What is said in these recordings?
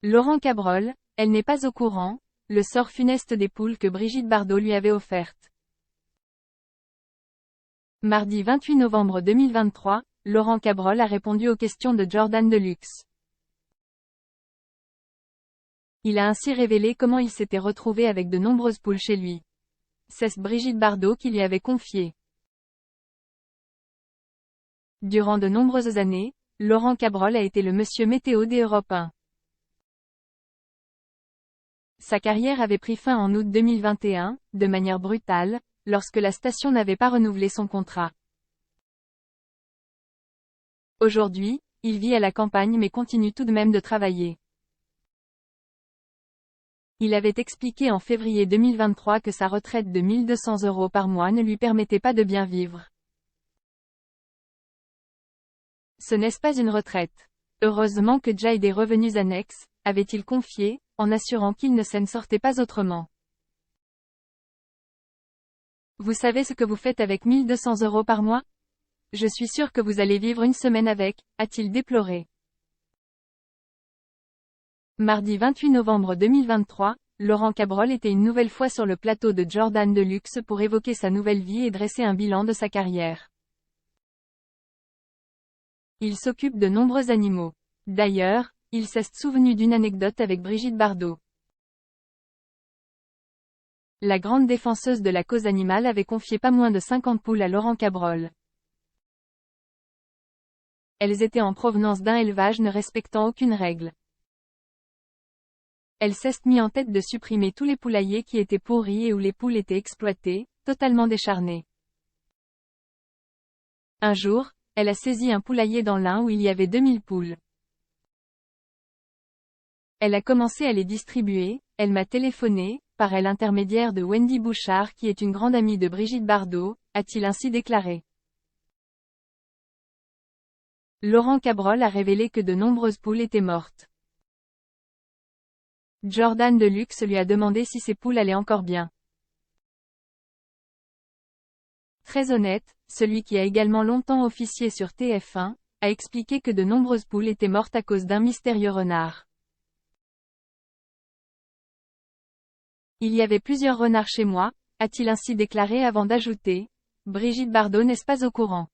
Laurent Cabrol, elle n'est pas au courant, le sort funeste des poules que Brigitte Bardot lui avait offertes. Mardi 28 novembre 2023, Laurent Cabrol a répondu aux questions de Jordan Deluxe. Il a ainsi révélé comment il s'était retrouvé avec de nombreuses poules chez lui. C'est Brigitte Bardot qui lui avait confié. Durant de nombreuses années, Laurent Cabrol a été le monsieur météo des Europe 1. Sa carrière avait pris fin en août 2021, de manière brutale, lorsque la station n'avait pas renouvelé son contrat. Aujourd'hui, il vit à la campagne mais continue tout de même de travailler. Il avait expliqué en février 2023 que sa retraite de 1 200 € par mois ne lui permettait pas de bien vivre. Ce n'est pas une retraite. Heureusement que j'ai des revenus annexes, avait-il confié, en assurant qu'il ne s'en sortait pas autrement. Vous savez ce que vous faites avec 1 200 € par mois? Je suis sûr que vous allez vivre une semaine avec, a-t-il déploré. Mardi 28 novembre 2023, Laurent Cabrol était une nouvelle fois sur le plateau de Jordan Deluxe pour évoquer sa nouvelle vie et dresser un bilan de sa carrière. Il s'occupe de nombreux animaux. D'ailleurs, il s'est souvenu d'une anecdote avec Brigitte Bardot. La grande défenseuse de la cause animale avait confié pas moins de 50 poules à Laurent Cabrol. Elles étaient en provenance d'un élevage ne respectant aucune règle. Elle s'est mis en tête de supprimer tous les poulaillers qui étaient pourris et où les poules étaient exploitées, totalement décharnées. Un jour, elle a saisi un poulailler dans l'Ain où il y avait 2000 poules. Elle a commencé à les distribuer, elle m'a téléphoné, par l'intermédiaire de Wendy Bouchard qui est une grande amie de Brigitte Bardot, a-t-il ainsi déclaré. Laurent Cabrol a révélé que de nombreuses poules étaient mortes. Jordan Deluxe lui a demandé si ses poules allaient encore bien. Très honnête, celui qui a également longtemps officié sur TF1, a expliqué que de nombreuses poules étaient mortes à cause d'un mystérieux renard. Il y avait plusieurs renards chez moi, a-t-il ainsi déclaré avant d'ajouter, Brigitte Bardot n'est pas au courant.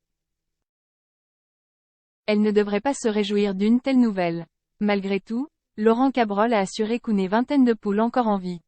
Elle ne devrait pas se réjouir d'une telle nouvelle. Malgré tout, Laurent Cabrol a assuré qu'une vingtaine de poules encore en vie.